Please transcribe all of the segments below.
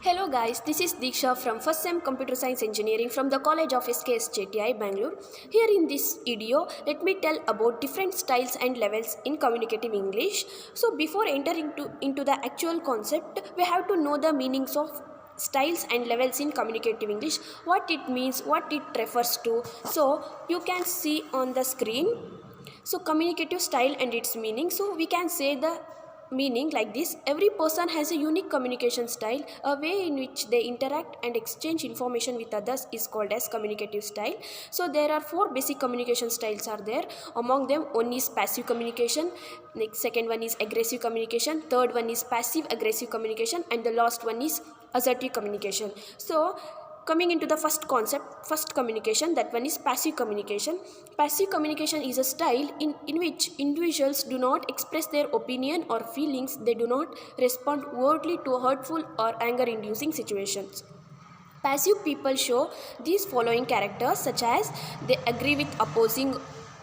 Hello guys, this is Diksha from first sem Computer Science Engineering from the College of SKS JTI, Bangalore. Here in this video, let me tell about different styles and levels in communicative English. So before entering into the actual concept, we have to know the meanings of styles and levels in communicative English, what it means, what it refers to. So you can see on the screen. So communicative style and its meaning. So we can say the meaning like this: every person has a unique communication style. A way in which they interact and exchange information with others is called as communicative style. So there are four basic communication styles are there. Among them, one is passive communication, next second one is aggressive communication, third one is passive aggressive communication, and the last one is assertive communication. So coming into the first concept, first communication, that one is passive communication. Passive communication is a style in which individuals do not express their opinion or feelings. They do not respond wordly to hurtful or anger inducing situations. Passive people show these following characters, such as they agree with opposing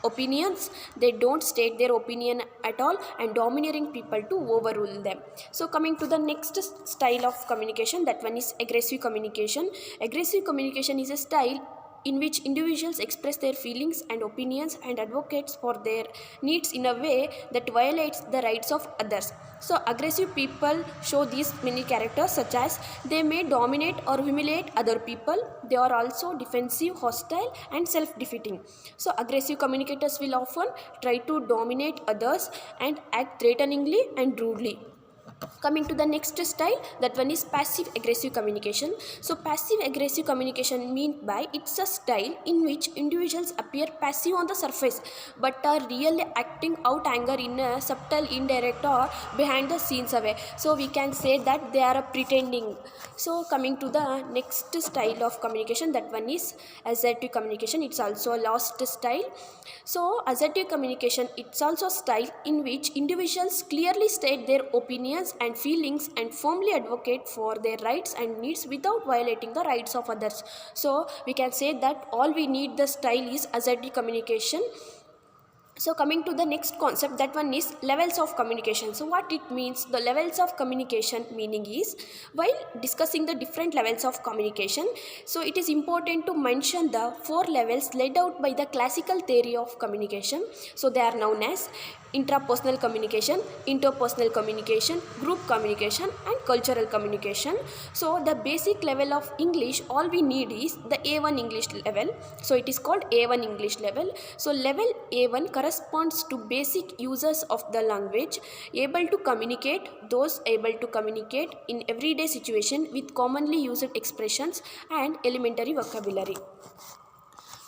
opinions, they don't state their opinion at all, and domineering people to overrule them. So coming to the next style of communication, that one is aggressive communication. Aggressive communication is a style in which individuals express their feelings and opinions and advocates for their needs in a way that violates the rights of others. So aggressive people show these many characters, such as they may dominate or humiliate other people. They are also defensive, hostile, and self-defeating. So aggressive communicators will often try to dominate others and act threateningly and rudely. Coming to the next style, that one is passive aggressive communication. So passive aggressive communication means by it's a style in which individuals appear passive on the surface but are really acting out anger in a subtle, indirect, or behind the scenes way. So we can say that they are pretending. So coming to the next style of communication, that one is assertive communication. It's also a last style. So assertive communication, it's also a style in which individuals clearly state their opinions and feelings and firmly advocate for their rights and needs without violating the rights of others. So we can say that all we need the style is assertive communication. So coming to the next concept, that one is levels of communication. So what it means, the levels of communication meaning is, while discussing the different levels of communication, so it is important to mention the four levels laid out by the classical theory of communication. So they are known as intrapersonal communication, interpersonal communication, group communication, and cultural communication. So the basic level of English, all we need is the A1 English level. So it is called A1 English level. So level A1 corresponds to basic users of the language, able to communicate, those able to communicate in everyday situation with commonly used expressions and elementary vocabulary.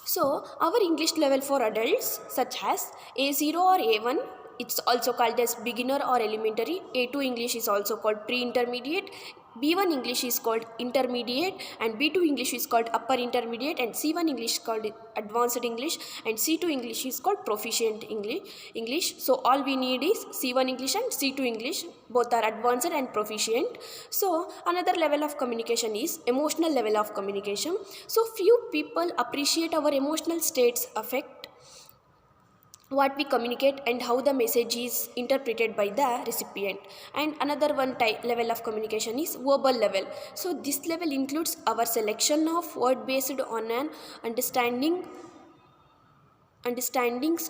So our English level for adults, such as A0 or A1, it's also called as beginner or elementary. A2 English is also called pre-intermediate. B1 English is called intermediate, and B2 English is called upper intermediate, and C1 English is called advanced English, and C2 English is called proficient English. So all we need is C1 English and C2 English. Both are advanced and proficient. So another level of communication is emotional level of communication. So few people appreciate our emotional states affect what we communicate and how the message is interpreted by the recipient. And another one level of communication is verbal level. So this level includes our selection of word based on an understandings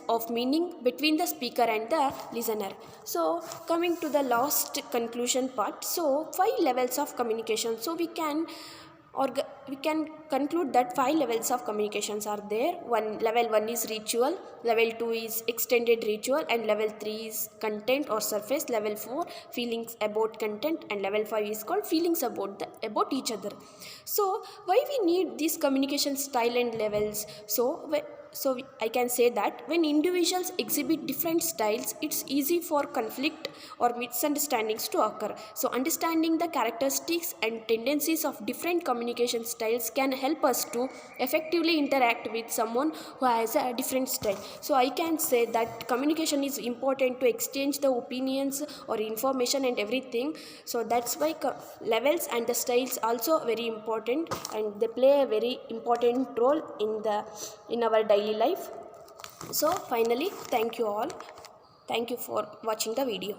of meaning between the speaker and the listener. So coming to the last conclusion part, so 5 levels of communication. So we can conclude that 5 levels of communications are there. Level 1 is ritual, level 2 is extended ritual, and level 3 is content or surface, level 4 feelings about content, and level 5 is called feelings about each other. So why we need this communication style and levels? So I can say that when individuals exhibit different styles, it's easy for conflict or misunderstandings to occur. So understanding the characteristics and tendencies of different communication styles can help us to effectively interact with someone who has a different style. So I can say that communication is important to exchange the opinions or information and everything. So that's why levels and the styles also very important, and they play a very important role in our daily life. So finally, thank you all. Thank you for watching the video.